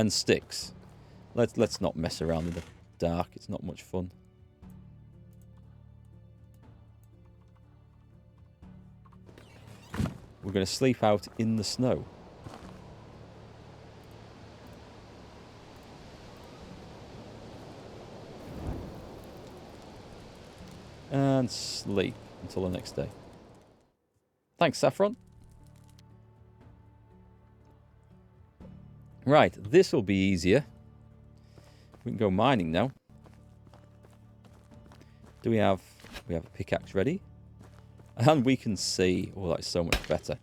and sticks. Let's not mess around in the dark. It's not much fun. We're going to sleep out in the snow. And sleep until the next day. Thanks, Saffron. Right, this will be easier. We can go mining now. Do we have a pickaxe ready? And we can see. Oh, that's so much better.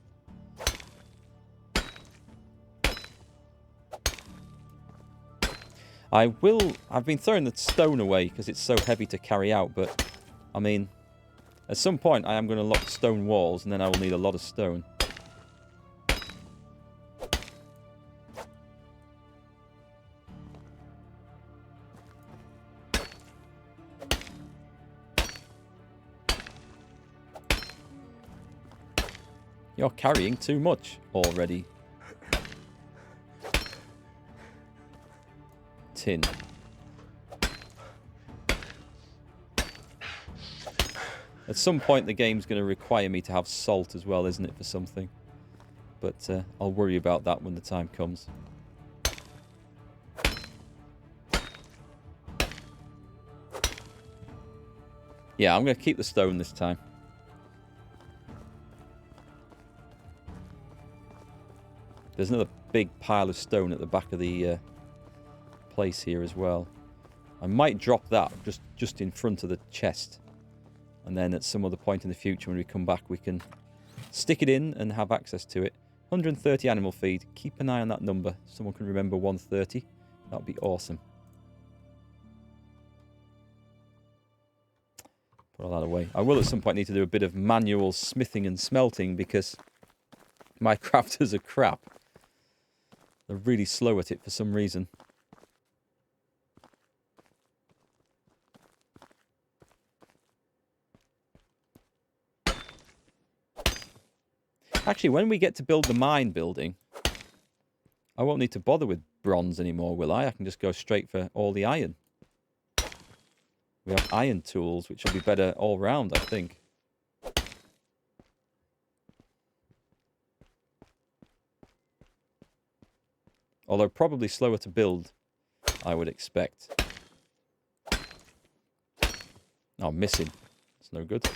I've been throwing the stone away because it's so heavy to carry out, but I mean, at some point I am going to lock stone walls and then I will need a lot of stone. You're carrying too much already. Tin. At some point the game's going to require me to have salt as well, isn't it, for something? But I'll worry about that when the time comes. Yeah, I'm going to keep the stone this time. There's another big pile of stone at the back of the place here as well. I might drop that just in front of the chest. And then at some other point in the future when we come back we can stick it in and have access to it. 130 animal feed. Keep an eye on that number. Someone can remember 130. That would be awesome. Put all that away. I will at some point need to do a bit of manual smithing and smelting because my crafters are crap. They're really slow at it for some reason. Actually, when we get to build the mine building, I won't need to bother with bronze anymore, will I? I can just go straight for all the iron. We have iron tools, which will be better all round, I think. Although probably slower to build, I would expect. Oh, missing. It's no good.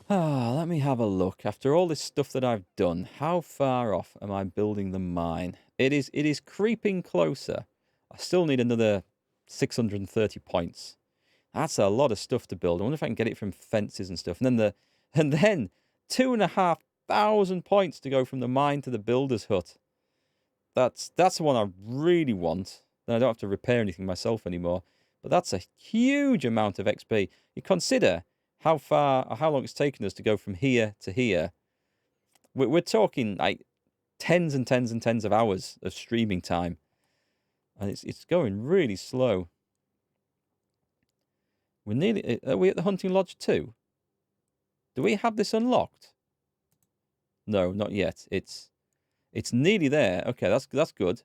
Let me have a look. After all this stuff that I've done, how far off am I building the mine? It is creeping closer. I still need another 630 points. That's a lot of stuff to build. I wonder if I can get it from fences and stuff. And then 2,500 points to go from the mine to the builder's hut. That's the one I really want. Then I don't have to repair anything myself anymore. But that's a huge amount of XP. You consider how long it's taken us to go from here to here. We're talking like tens and tens and tens of hours of streaming time. And it's going really slow. We're nearly... Are we at the hunting lodge too? Do we have this unlocked? No, not yet. It's nearly there. Okay, that's good.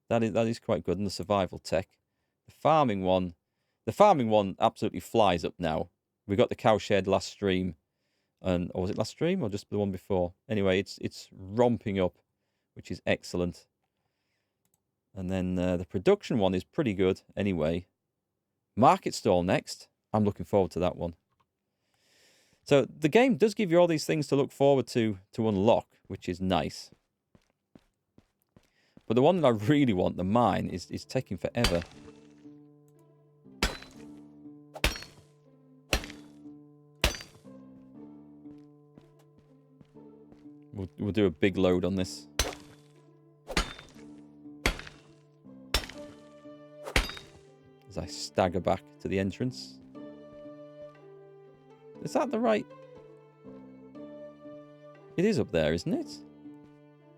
That is quite good. And the survival tech. The farming one absolutely flies up now. We got the cowshed last stream, or was it last stream or just the one before? Anyway, it's romping up, which is excellent. And then the production one is pretty good anyway. Market stall next. I'm looking forward to that one. So the game does give you all these things to look forward to unlock, which is nice. But the one that I really want, the mine, is taking forever. We'll do a big load on this. As I stagger back to the entrance. Is that the right... It is up there, isn't it?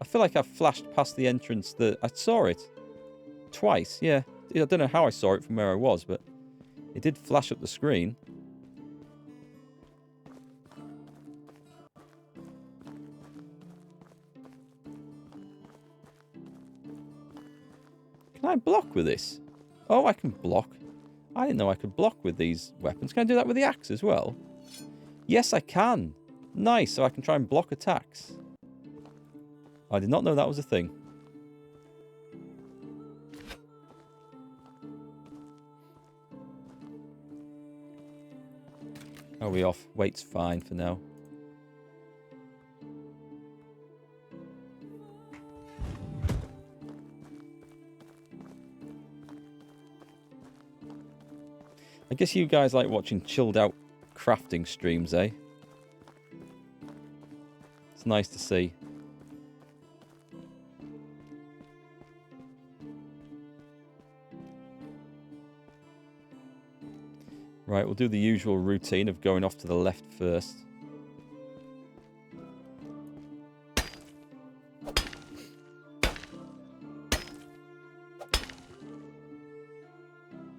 I feel like I've flashed past the entrance that... I saw it. Twice, yeah. I don't know how I saw it from where I was, but it did flash up the screen. Can I block with this? Oh, I can block. I didn't know I could block with these weapons. Can I do that with the axe as well? Yes, I can. Nice, so I can try and block attacks. I did not know that was a thing. Are we off? Weight's fine for now. I guess you guys like watching chilled out crafting streams, eh? It's nice to see. Right, we'll do the usual routine of going off to the left first.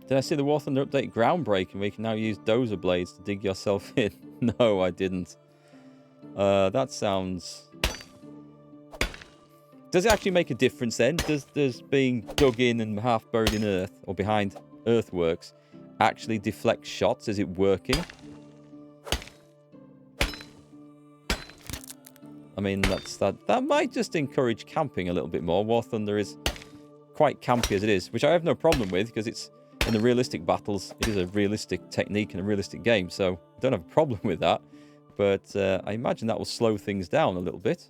Did I see the War Thunder update groundbreaking? We can now use dozer blades to dig yourself in. No, I didn't. That sounds... Does it actually make a difference then? Does being dug in and half buried in earth, or behind earthworks, actually deflect shots? Is it working? I mean, that might just encourage camping a little bit more. War Thunder is quite campy as it is, which I have no problem with, because it's in the realistic battles, it is a realistic technique and a realistic game, so I don't have a problem with that. But I imagine that will slow things down a little bit,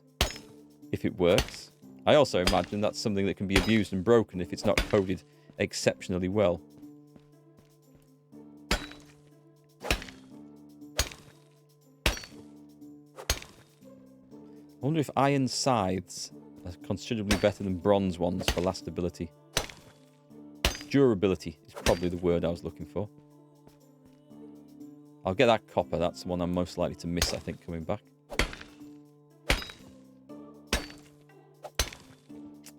if it works. I also imagine that's something that can be abused and broken if it's not coded exceptionally well. I wonder if iron scythes are considerably better than bronze ones for lastability. Durability is probably the word I was looking for. I'll get that copper. That's the one I'm most likely to miss, I think, coming back.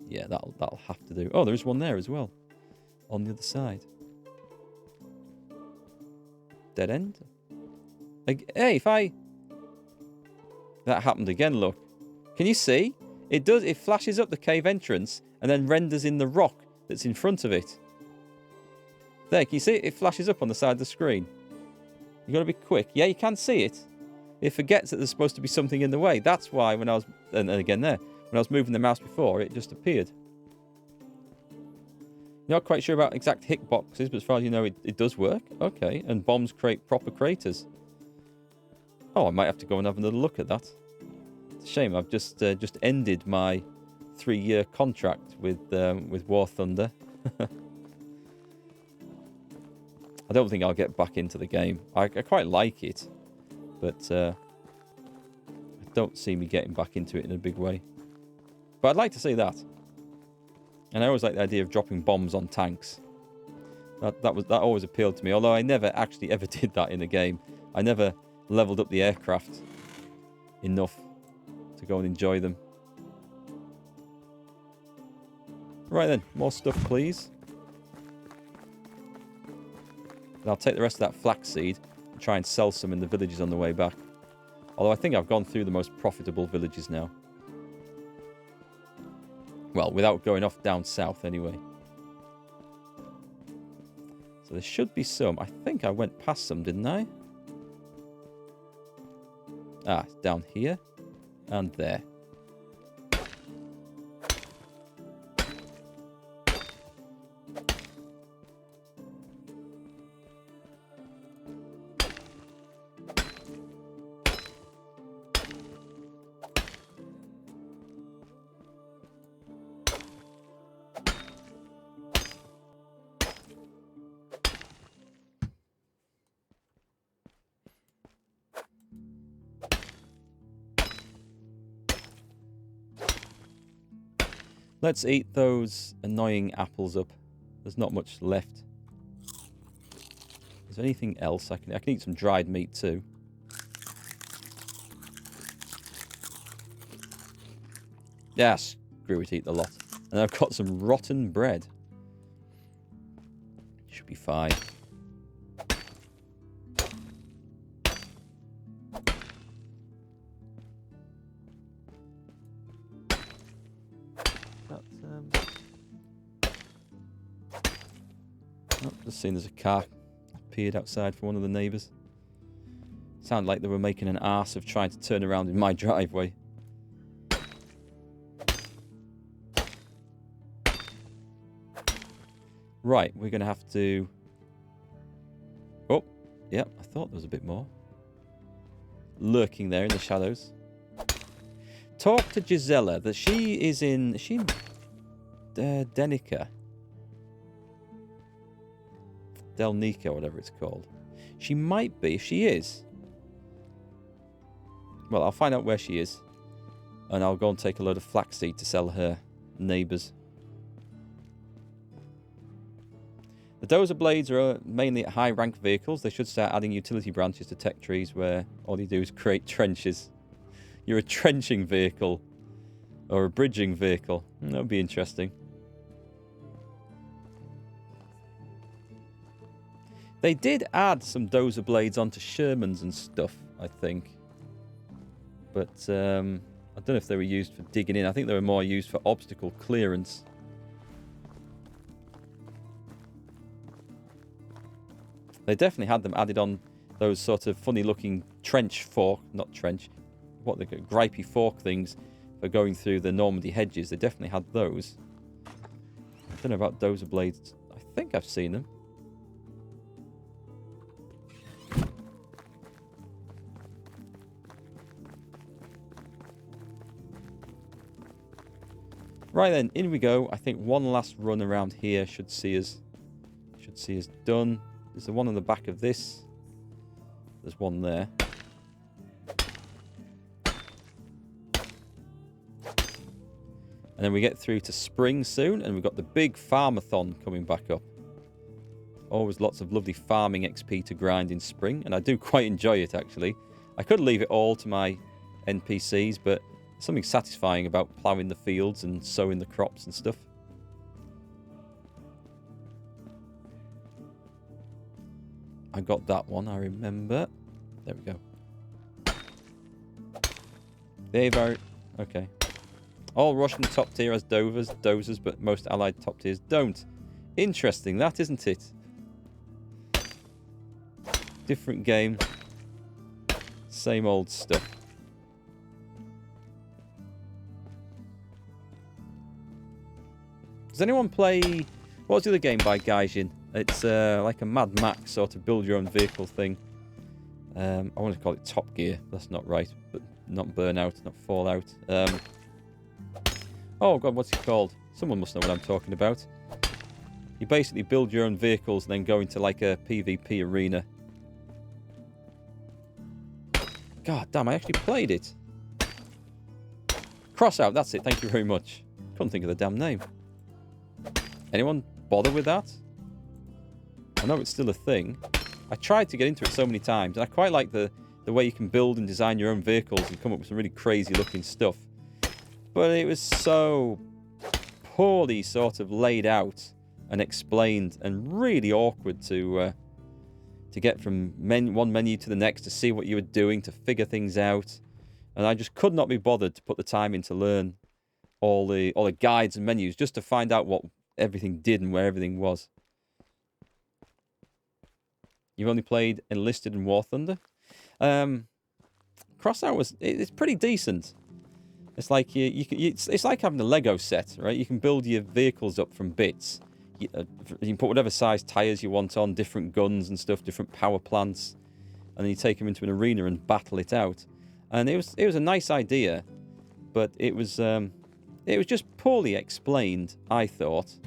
Yeah, that'll have to do. Oh, there's one there as well. On the other side. Dead end. Like, hey, if I... That happened again, look. Can you see? It does. It flashes up the cave entrance and then renders in the rock that's in front of it. There, can you see it? It flashes up on the side of the screen. You got to be quick. Yeah, you can see it. It forgets that there's supposed to be something in the way. That's why when I was... And again there. When I was moving the mouse before, it just appeared. You're not quite sure about exact hitboxes, but as far as you know, it does work. Okay, and bombs create proper craters. Oh, I might have to go and have another look at that. It's a shame. I've just ended my 3-year contract with War Thunder. I don't think I'll get back into the game. I quite like it, but I don't see me getting back into it in a big way. But I'd like to see that. And I always like the idea of dropping bombs on tanks. That always appealed to me, although I never actually ever did that in a game. I never leveled up the aircraft enough to go and enjoy them. Right then, more stuff please. And I'll take the rest of that flaxseed and try and sell some in the villages on the way back. Although I think I've gone through the most profitable villages now. Well, without going off down south anyway. So there should be some. I think I went past some, didn't I? Ah, it's down here and there. Let's eat those annoying apples up. There's not much left. Is there anything else? I can eat some dried meat too. Yeah, screw it, eat the lot. And I've got some rotten bread. Should be fine. Oh, just seen there's a car appeared outside for one of the neighbours. Sounded like they were making an arse of trying to turn around in my driveway. Right, we're going to have to... Oh, yeah, I thought there was a bit more. Lurking there in the shadows. Talk to Gisela. That she is in... Is she in Denica? Delnica, whatever it's called. She might be. If she is... Well, I'll find out where she is. And I'll go and take a load of flaxseed to sell her neighbours. The dozer blades are mainly high-rank vehicles. They should start adding utility branches to tech trees where all you do is create trenches. You're a trenching vehicle. Or a bridging vehicle. That would be interesting. They did add some dozer blades onto Shermans and stuff, I think. But I don't know if they were used for digging in. I think they were more used for obstacle clearance. They definitely had them added on those sort of funny-looking trench fork, not trench, what they call gripey fork things for going through the Normandy hedges. They definitely had those. I don't know about dozer blades. I think I've seen them. Right then, in we go. I think one last run around here should see us done. There's the one on the back of this. There's one there. And then we get through to spring soon, and we've got the big farmathon coming back up. Always lots of lovely farming XP to grind in spring, and I do quite enjoy it, actually. I could leave it all to my NPCs, but there's something satisfying about ploughing the fields and sowing the crops and stuff. I got that one, I remember. There we go. They've okay. All Russian top tier has dozers, but most allied top tiers don't. Interesting, that isn't it? Different game. Same old stuff. Does anyone play... What was the other game by Gaijin? It's like a Mad Max sort of build your own vehicle thing. I want to call it Top Gear. That's not right. But not Burnout, not Fallout. Oh god, what's it called? Someone must know what I'm talking about. You basically build your own vehicles and then go into like a PvP arena. God damn, I actually played it. Crossout, that's it. Thank you very much. Couldn't think of the damn name. Anyone bother with that? I know it's still a thing. I tried to get into it so many times, and I quite like the way you can build and design your own vehicles and come up with some really crazy looking stuff. But it was so poorly sort of laid out and explained, and really awkward to get from one menu to the next to see what you were doing, to figure things out. And I just could not be bothered to put the time in to learn all the guides and menus just to find out what everything did and where everything was. You've only played Enlisted and War Thunder. Crossout it's pretty decent. It's like it's like having a Lego set, right? You can build your vehicles up from bits. You can put whatever size tires you want on, different guns and stuff, different power plants, and then you take them into an arena and battle it out. And it was a nice idea, but it was just poorly explained, I thought,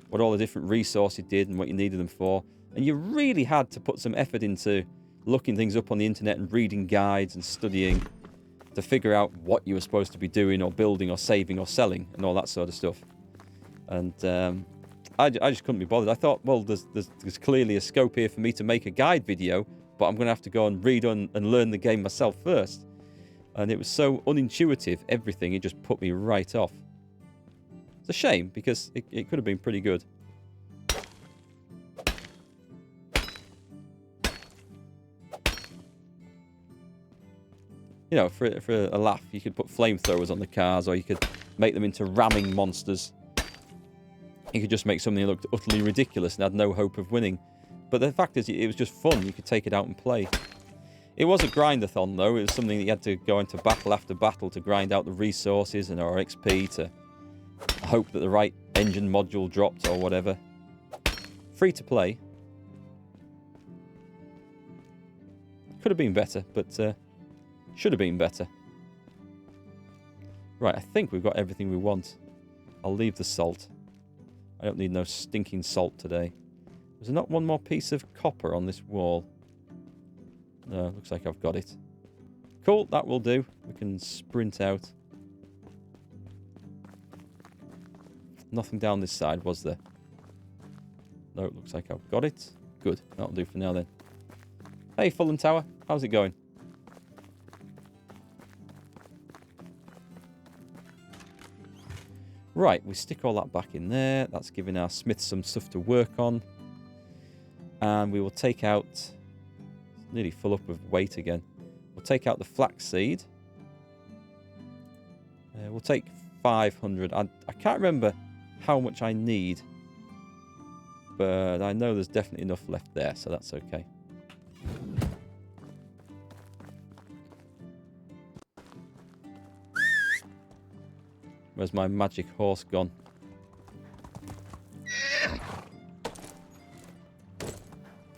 what all the different resources did and what you needed them for. And you really had to put some effort into looking things up on the internet and reading guides and studying to figure out what you were supposed to be doing or building or saving or selling and all that sort of stuff. And I just couldn't be bothered. I thought, well, there's clearly a scope here for me to make a guide video, but I'm going to have to go and read and learn the game myself first. And it was so unintuitive, everything, it just put me right off. It's a shame, because it could have been pretty good. You know, for a laugh, you could put flamethrowers on the cars, or you could make them into ramming monsters. You could just make something that looked utterly ridiculous and had no hope of winning. But the fact is, it was just fun. You could take it out and play. It was a grindathon, though. It was something that you had to go into battle after battle to grind out the resources and our XP to hope that the right engine module dropped or whatever. Free to play. Could have been better, but should have been better. Right, I think we've got everything we want. I'll leave the salt. I don't need no stinking salt today. Was there not one more piece of copper on this wall? No, looks like I've got it. Cool, that will do. We can sprint out. Nothing down this side, was there? No, it looks like I've got it. Good, that'll do for now then. Hey, Fulham Tower, how's it going? Right, we stick all that back in there. That's giving our smith some stuff to work on. And we will take out... It's nearly full up with weight again. We'll take out the flaxseed. We'll take 500. I can't remember how much I need. But I know there's definitely enough left there, so that's okay. Where's my magic horse gone?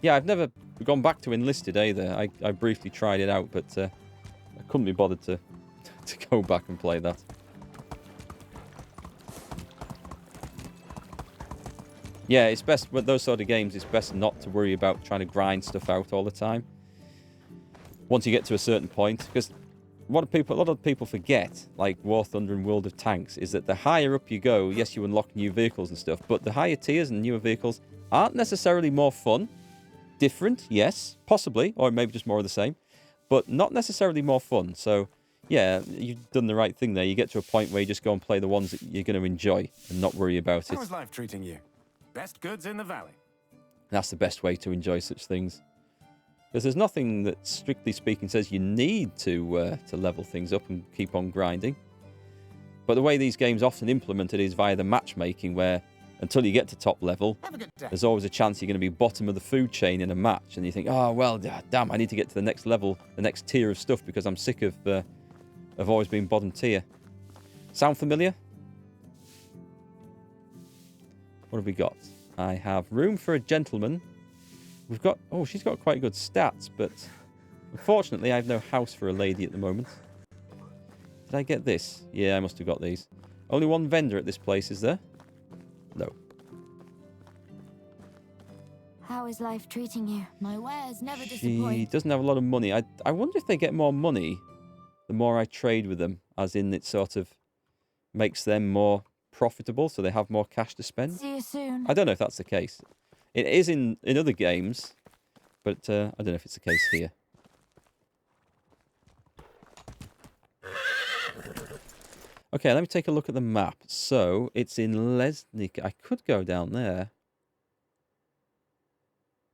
Yeah, I've never gone back to enlisted either. I briefly tried it out, but I couldn't be bothered to go back and play that. Yeah, it's best with those sort of games. It's best not to worry about trying to grind stuff out all the time. Once you get to a certain point, because a lot of people forget, like War Thunder and World of Tanks, is that the higher up you go, yes, you unlock new vehicles and stuff, but the higher tiers and newer vehicles aren't necessarily more fun. Different, yes, possibly, or maybe just more of the same, but not necessarily more fun. So, yeah, you've done the right thing there. You get to a point where you just go and play the ones that you're going to enjoy and not worry about it. How is life treating you? Best goods in the valley. That's the best way to enjoy such things. Because there's nothing that, strictly speaking, says you need to level things up and keep on grinding. But the way these games often implement it is via the matchmaking, where until you get to top level, there's always a chance you're going to be bottom of the food chain in a match, and you think, oh, well, damn, I need to get to the next level, the next tier of stuff, because I'm sick of always being bottom tier. Sound familiar? What have we got? I have room for a gentleman. We've got... Oh, she's got quite good stats, but unfortunately I have no house for a lady at the moment. Did I get this? Yeah, I must have got these. Only one vendor at this place, is there? No. How is life treating you? My wares never She disappoint. doesn't have a lot of money. I wonder if they get more money the more I trade with them, as in it sort of makes them more profitable, so they have more cash to spend. See you soon. I don't know if that's the case. It is in other games, but I don't know if it's the case here. Okay, let me take a look at the map. So, it's in Lesnik. I could go down there.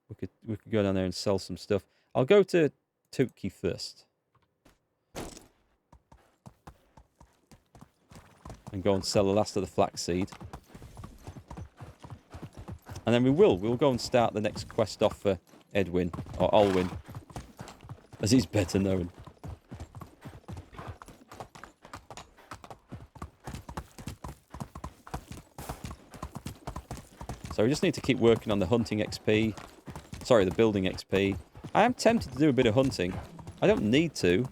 We could go down there and sell some stuff. I'll go to Tukki first. And go and sell the last of the flaxseed. And then we'll go and start the next quest off for Edwin, or Olwyn, as he's better known. So we just need to keep working on the hunting XP. Sorry, the building XP. I am tempted to do a bit of hunting. I don't need to.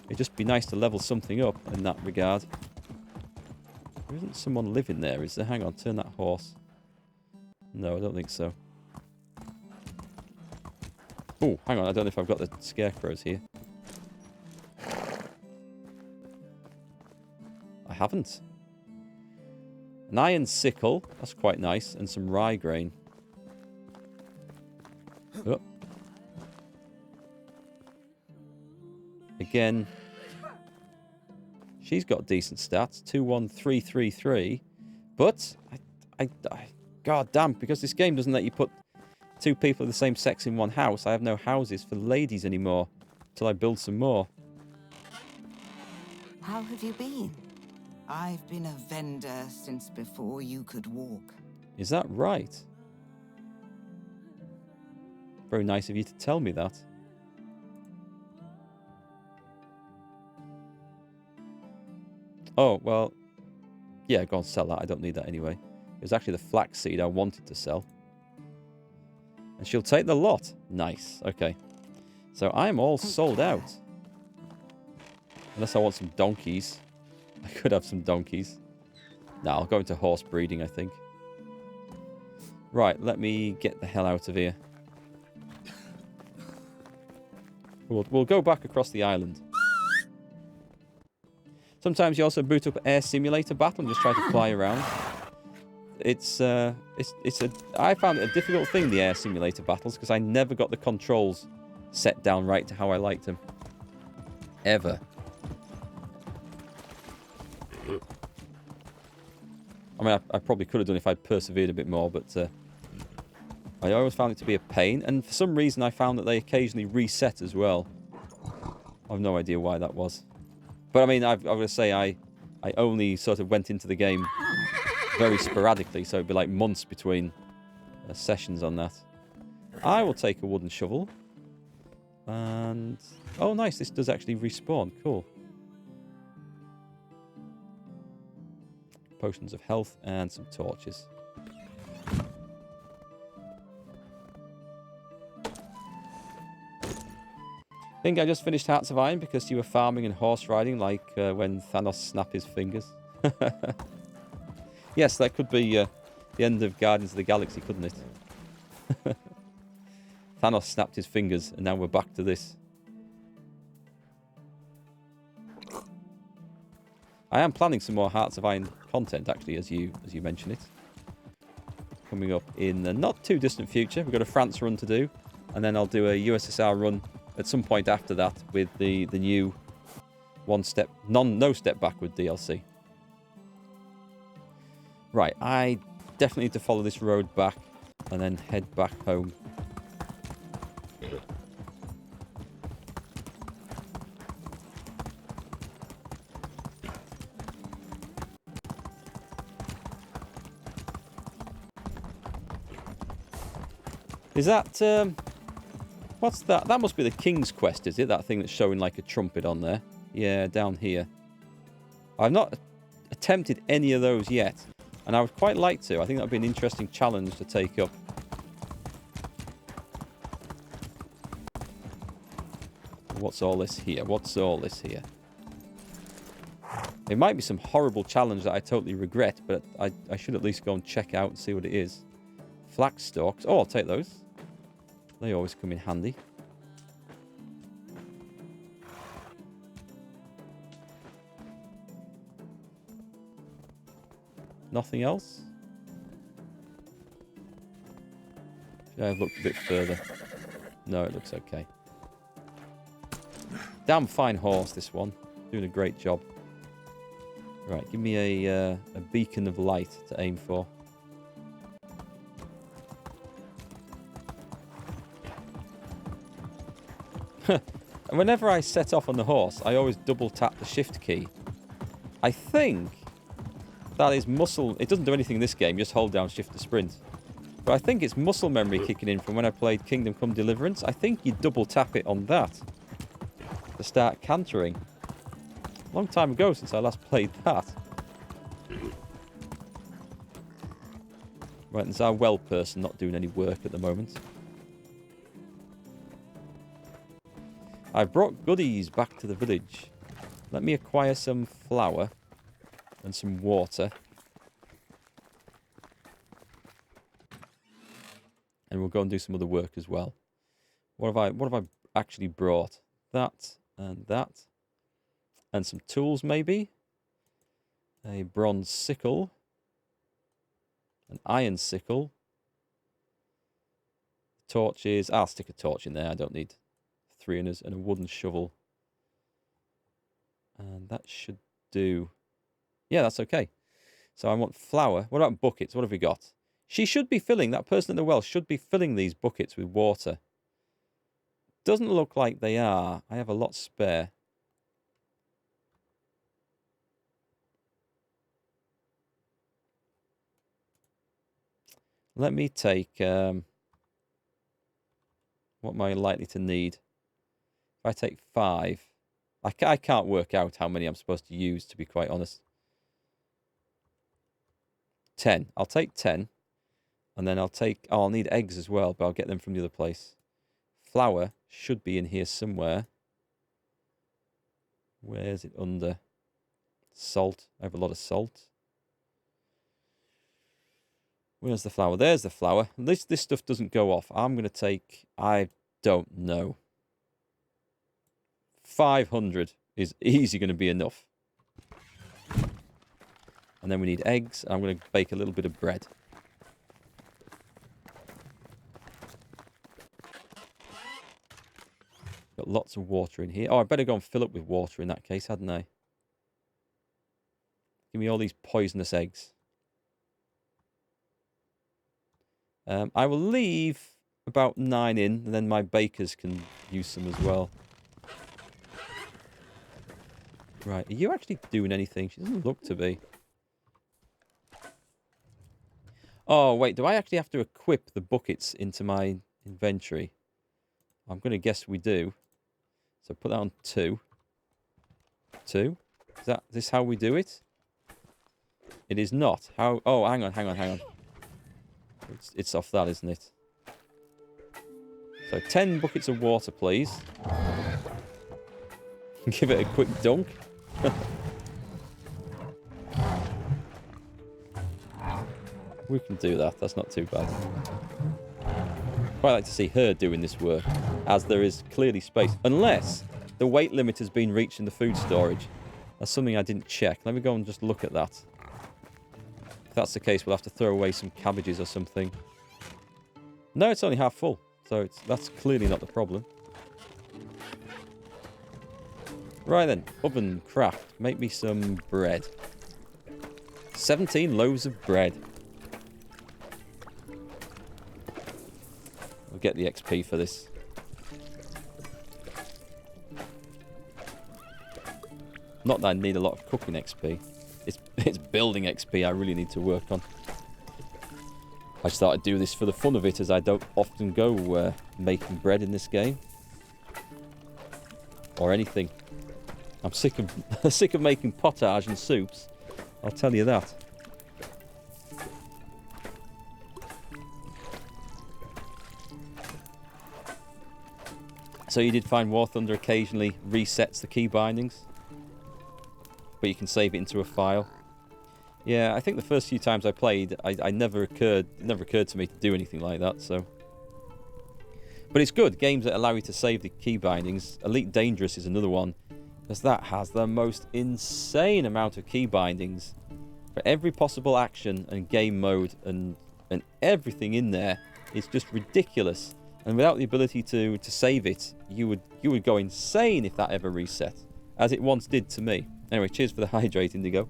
It'd just be nice to level something up in that regard. There isn't someone living there, is there? Hang on, turn that horse. No, I don't think so. Oh, hang on, I don't know if I've got the scarecrows here. I haven't. An iron sickle, that's quite nice, and some rye grain. Oh. Again, She's got decent stats. 21333. But, God damn, because this game doesn't let you put two people of the same sex in one house, I have no houses for ladies anymore. Till I build some more. How have you been? I've been a vendor since before you could walk. Is that right? Very nice of you to tell me that. Oh, well, yeah, go and sell that. I don't need that anyway. It was actually the flaxseed I wanted to sell. And she'll take the lot. Nice. Okay. So I'm all sold out. Unless I want some donkeys. I could have some donkeys. No, I'll go into horse breeding, I think. Right, let me get the hell out of here. We'll go back across the island. Sometimes you also boot up Air Simulator Battle and just try to fly around. I found it a difficult thing, the Air Simulator Battles, because I never got the controls set down right to how I liked them. Ever. I mean, I probably could have done if I'd persevered a bit more, but I always found it to be a pain. And for some reason, I found that they occasionally reset as well. I have no idea why that was. But I mean, I've got to say, I only sort of went into the game very sporadically, so it'd be like months between sessions on that. I will take a wooden shovel. And... oh, nice, this does actually respawn. Cool. Potions of health and some torches. I think I just finished Hearts of Iron because you were farming and horse riding like when Thanos snapped his fingers. Yes, that could be the end of Guardians of the Galaxy, couldn't it? Thanos snapped his fingers and now we're back to this. I am planning some more Hearts of Iron content, actually, as you mention it. Coming up in the not too distant future. We've got a France run to do, and then I'll do a USSR run at some point after that with the new no step backward DLC. Right, I definitely need to follow this road back and then head back home. Is that, what's that? That must be the King's Quest, is it? That thing that's showing like a trumpet on there. Yeah, down here. I've not attempted any of those yet, and I would quite like to. I think that would be an interesting challenge to take up. What's all this here? What's all this here? It might be some horrible challenge that I totally regret, but I should at least go and check out and see what it is. Flax stalks. Oh, I'll take those. They always come in handy. Nothing else? Should I have looked a bit further? No, it looks okay. Damn fine horse, this one. Doing a great job. Right, give me a beacon of light to aim for. And whenever I set off on the horse, I always double tap the shift key. I think that is muscle... It doesn't do anything in this game, just hold down shift to sprint. But I think it's muscle memory kicking in from when I played Kingdom Come Deliverance. I think you double tap it on that to start cantering. Long time ago since I last played that. Right, there's our well person not doing any work at the moment. I've brought goodies back to the village. Let me acquire some flour and some water. And we'll go and do some other work as well. What have I actually brought? That and that. And some tools maybe. A bronze sickle. An iron sickle. Torches. I'll stick a torch in there. I don't need 3 and a wooden shovel. And that should do... Yeah, that's okay. So I want flour. What about buckets? What have we got? She should be filling, that person at the well should be filling these buckets with water. Doesn't look like they are. I have a lot spare. Let me take... what am I likely to need? If I take 5... I can't work out how many I'm supposed to use, to be quite honest. 10. I'll take 10. And then I'll take... Oh, I'll need eggs as well, but I'll get them from the other place. Flour should be in here somewhere. Where's it under? Salt. I have a lot of salt. Where's the flour? There's the flour. This stuff doesn't go off. I'm going to take... I don't know. 500 is easy going to be enough. And then we need eggs. I'm going to bake a little bit of bread. Got lots of water in here. Oh, I better go and fill up with water in that case, hadn't I? Give me all these poisonous eggs. I will leave about 9 in, and then my bakers can use some as well. Right, are you actually doing anything? She doesn't look to be. Oh, wait, do I actually have to equip the buckets into my inventory? I'm going to guess we do. So put that on 2. 2? Is this how we do it? It is not. How? Oh, hang on. It's off that, isn't it? So 10 buckets of water, please. Give it a quick dunk. We can do that. That's not too bad. Quite like to see her doing this work, as there is clearly space. Unless the weight limit has been reached in the food storage. That's something I didn't check. Let me go and just look at that. If that's the case, we'll have to throw away some cabbages or something. No, it's only half full. So that's clearly not the problem. Right then, oven craft. Make me some bread. 17 loaves of bread. We'll get the XP for this. Not that I need a lot of cooking XP. It's building XP I really need to work on. I started doing this for the fun of it, as I don't often go making bread in this game. Or anything. I'm sick of making potage and soups. I'll tell you that. So you did find War Thunder occasionally resets the key bindings, but you can save it into a file. Yeah, I think the first few times I played, it never occurred to me to do anything like that. So, but it's good games that allow you to save the key bindings. Elite Dangerous is another one, because that has the most insane amount of key bindings for every possible action and game mode, and everything in there is just ridiculous. And without the ability to save it, you would go insane if that ever reset, as it once did to me. Anyway, cheers for the hydrate, Indigo.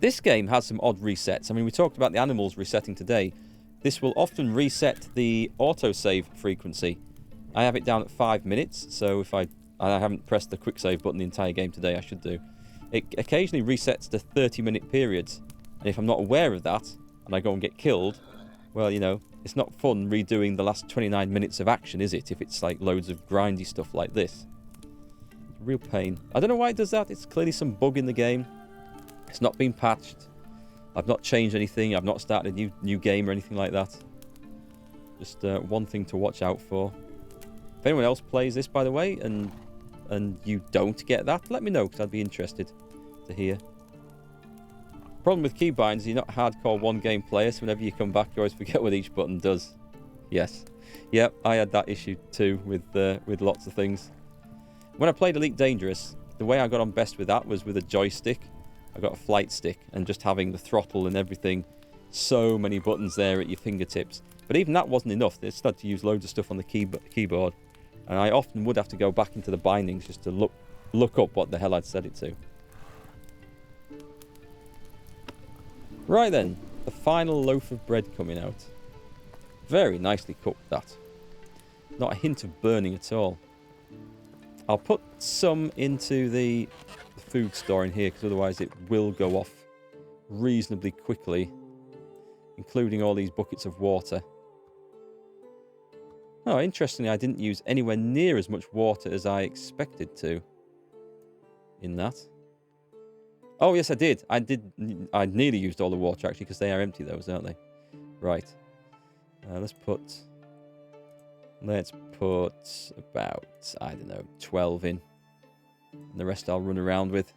This game has some odd resets. I mean, we talked about the animals resetting today. This will often reset the autosave frequency. I have it down at 5 minutes, so if I haven't pressed the quick save button the entire game today, I should do. It occasionally resets to 30-minute periods, and if I'm not aware of that, and I go and get killed, well, you know, it's not fun redoing the last 29 minutes of action, is it, if it's like loads of grindy stuff like this. Real pain. I don't know why it does that. It's clearly some bug in the game. It's not been patched. I've not changed anything. I've not started a new game or anything like that. Just one thing to watch out for. If anyone else plays this, by the way, and you don't get that, let me know, because I'd be interested to hear. Problem with keybinds, you're not a hardcore one-game player, so whenever you come back, you always forget what each button does. Yes. Yep, I had that issue too with lots of things. When I played Elite Dangerous, the way I got on best with that was with a joystick. I got a flight stick, and just having the throttle and everything, so many buttons there at your fingertips. But even that wasn't enough. They started to use loads of stuff on the keyboard. And I often would have to go back into the bindings just to look up what the hell I'd set it to. Right then, the final loaf of bread coming out. Very nicely cooked, that. Not a hint of burning at all. I'll put some into the food store in here, because otherwise it will go off reasonably quickly, including all these buckets of water. Oh, interestingly, I didn't use anywhere near as much water as I expected to in that. Oh, yes, I did. I nearly used all the water, actually, because they are empty, those, aren't they? Right. Let's put about, I don't know, 12 in. And the rest I'll run around with.